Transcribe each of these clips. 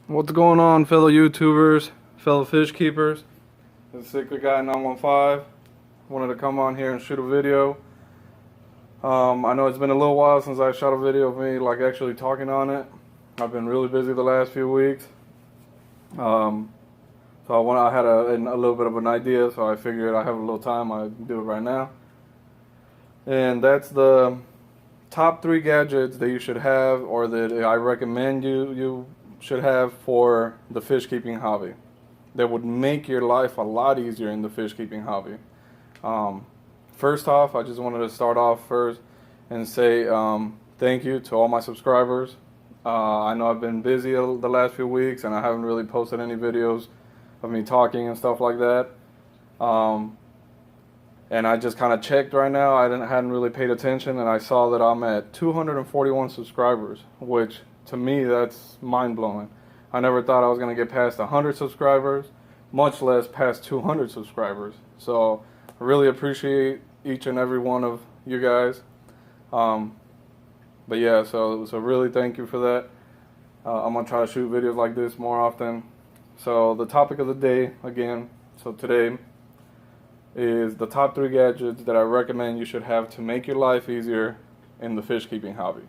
What's going on, fellow YouTubers, fellow fish keepers? This is Cichlid Guy 915. Wanted to come on here and shoot a video. I know it's been a little while since I shot a video of me actually talking on it. I've been really busy the last few weeks. So I had a little bit of an idea, so I figured I have a little time, I'd do it right now. And that's the top 3 gadgets that you should have, or that I recommend you should have for the fish keeping hobby, that would make your life a lot easier in the fish keeping hobby. First off, I just wanted to start off first and say thank you to all my subscribers. I know I've been busy the last few weeks and I haven't really posted any videos of me talking and stuff like that. And I just kind of checked right now. I hadn't really paid attention, and I saw that I'm at 241 subscribers, which to me, that's mind-blowing. I never thought I was going to get past 100 subscribers, much less past 200 subscribers. So I really appreciate each and every one of you guys. But yeah, so really thank you for that. I'm going to try to shoot videos like this more often. So the topic of the day, again, so today is the top 3 gadgets that I recommend you should have to make your life easier in the fish keeping hobby.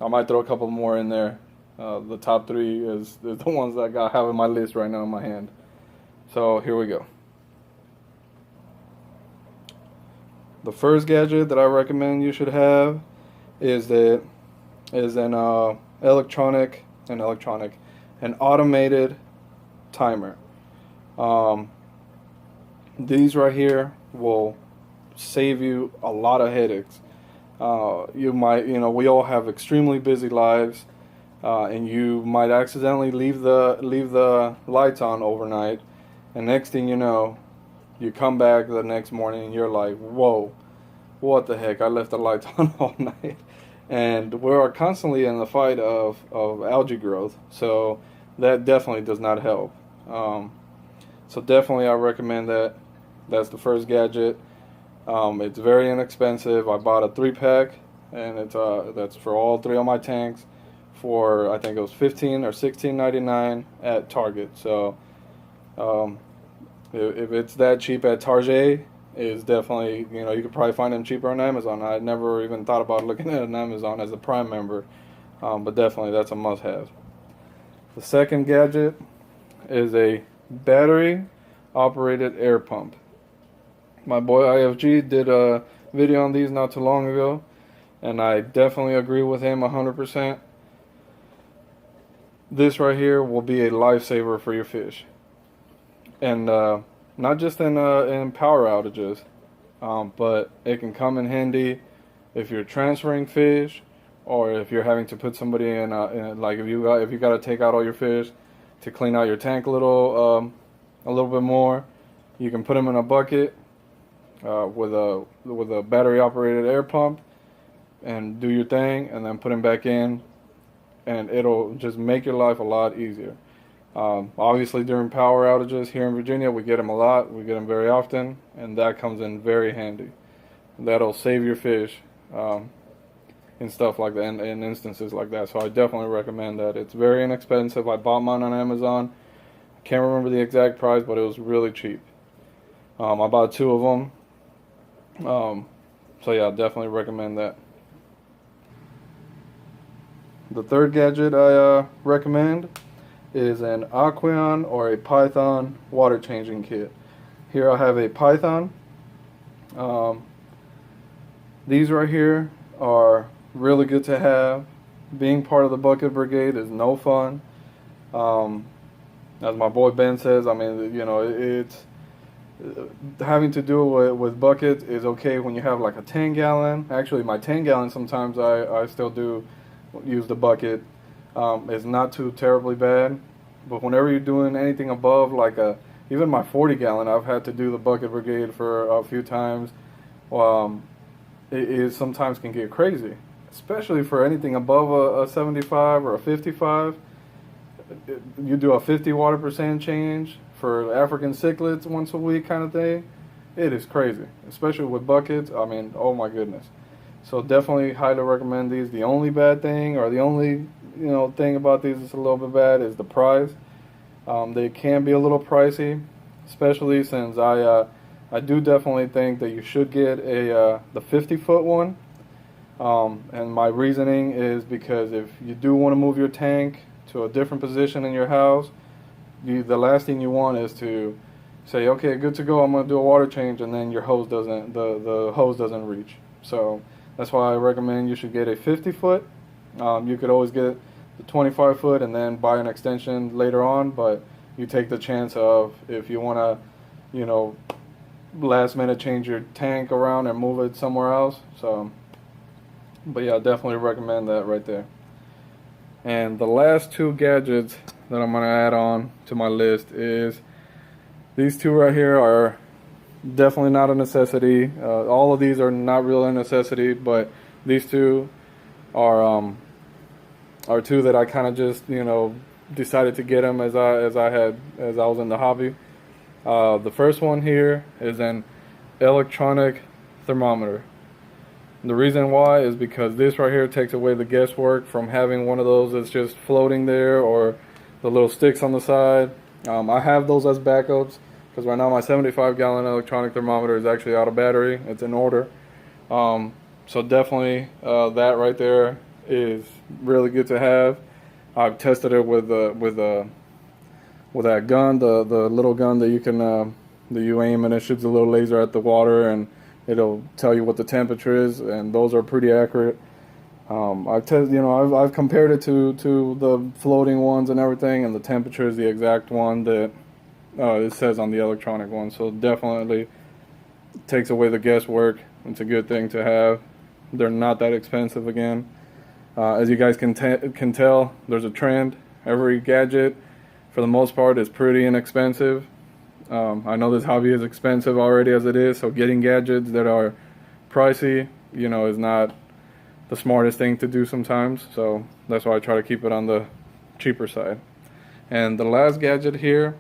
I might throw a couple more in there. The top 3 is the ones that I have in my list right now in my hand. So here we go. The first gadget that I recommend you should have is an automated timer. These right here will save you a lot of headaches. We all have extremely busy lives, and you might accidentally leave the lights on overnight, and next thing you know, you come back the next morning and you're like, whoa, what the heck, I left the lights on all night. And we're constantly in the fight of algae growth, so that definitely does not help. So definitely I recommend that. That's the first gadget. It's very inexpensive. I bought a 3-pack, and that's for all 3 of my tanks for, I think it was $15 or $16.99 at Target. So if it's that cheap at Target, it's definitely, you could probably find them cheaper on Amazon. I never even thought about looking at it on Amazon as a Prime member, but definitely that's a must-have. The second gadget is a battery-operated air pump. My boy IFG did a video on these not too long ago, and I definitely agree with him 100%. This right here will be a lifesaver for your fish, and not just in power outages, but it can come in handy if you're transferring fish, or if you're having to put somebody in like if you got to take out all your fish to clean out your tank a little bit more. You can put them in a bucket with a battery operated air pump and do your thing, and then put them back in, and it'll just make your life a lot easier. Obviously during power outages here in Virginia, we get them a lot, we get them very often, and that comes in very handy. That'll save your fish in stuff like that, in instances like that. So I definitely recommend that. It's very inexpensive. I bought mine on Amazon. I can't remember the exact price, but it was really cheap. I bought 2 of them. So yeah, I definitely recommend that. The third gadget I recommend is an Aqueon or a Python water changing kit. Here I have a Python. These right here are really good to have. Being part of the bucket brigade is no fun. As my boy Ben says, I mean, it's having to do it with buckets is okay when you have like a 10-gallon. Actually, my 10-gallon, sometimes I still do use the bucket. It's not too terribly bad, but whenever you're doing anything above even my 40-gallon, I've had to do the bucket brigade for a few times. It sometimes can get crazy, especially for anything above a 75 or a 55. You do a 50 water percent change for African cichlids once a week kind of thing. It is crazy, especially with buckets. I mean, oh my goodness. So definitely highly recommend these. The only bad thing, or the only thing about these that's a little bit bad, is the price. They can be a little pricey, especially since I do definitely think that you should get the 50-foot one. And my reasoning is because if you do want to move your tank to a different position in your house, the last thing you want is to say, okay, good to go, I'm going to do a water change, and then your hose doesn't, the hose doesn't reach. So that's why I recommend you should get a 50-foot. You could always get the 25-foot and then buy an extension later on, but you take the chance of, if you want to, last minute change your tank around and move it somewhere else. So, but yeah, I definitely recommend that right there. And the last two gadgets that I'm going to add on to my list is these two right here. Are definitely not a necessity. All of these are not really a necessity, but these two are two that I kind of just decided to get them as I was in the hobby. The first one here is an electronic thermometer. The reason why is because this right here takes away the guesswork from having one of those that's just floating there, or the little sticks on the side. I have those as backups because right now my 75-gallon electronic thermometer is actually out of battery. It's in order. So definitely that right there is really good to have. I've tested it with that gun, the little gun that you aim and it shoots a little laser at the water, and it'll tell you what the temperature is, and those are pretty accurate. I've compared it to the floating ones and everything, and the temperature is the exact one that it says on the electronic one. So definitely takes away the guesswork. It's a good thing to have. They're not that expensive again. As you guys can tell, there's a trend. Every gadget, for the most part, is pretty inexpensive. I know this hobby is expensive already as it is, so getting gadgets that are pricey, is not the smartest thing to do sometimes. So that's why I try to keep it on the cheaper side. And the last gadget here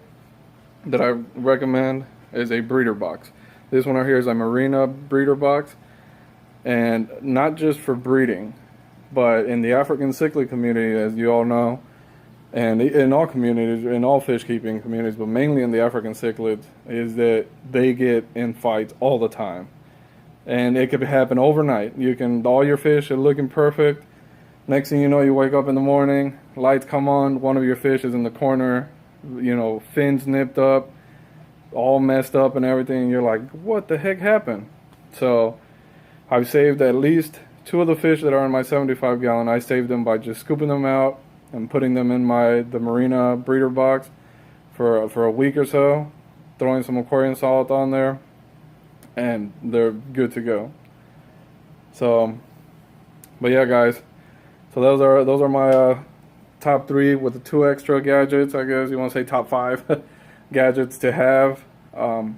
that I recommend is a breeder box. This one right here is a Marina breeder box, and not just for breeding, but in the African cichlid community, as you all know, and in all communities, in all fish keeping communities, but mainly in the African cichlids, is that they get in fights all the time. And it could happen overnight. All your fish are looking perfect. Next thing you know, you wake up in the morning, lights come on, one of your fish is in the corner, fins nipped up, all messed up and everything, and you're like, what the heck happened? So I've saved at least 2 of the fish that are in my 75-gallon. I saved them by just scooping them out and putting them in the Marina breeder box for a week or so, throwing some aquarium salt on there, and they're good to go. So, but yeah, guys. So those are my top 3 with the 2 extra gadgets. I guess you want to say top 5 gadgets to have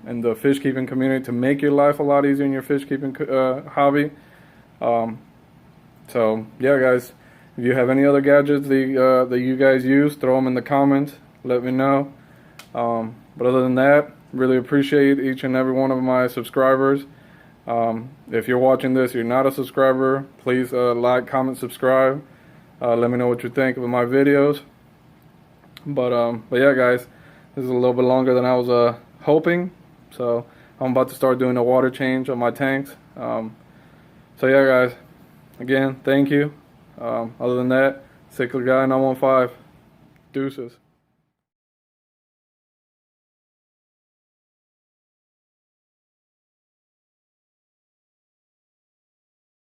in the fish keeping community to make your life a lot easier in your fish keeping hobby. So yeah, guys. If you have any other gadgets that you guys use, throw them in the comments. Let me know. But other than that, really appreciate each and every one of my subscribers. If you're watching this, you're not a subscriber, please like, comment, subscribe. Let me know what you think of my videos. But yeah, guys, this is a little bit longer than I was hoping. So I'm about to start doing a water change on my tanks. So yeah, guys, again, thank you. Other than that, Cichlid Guy 915, deuces.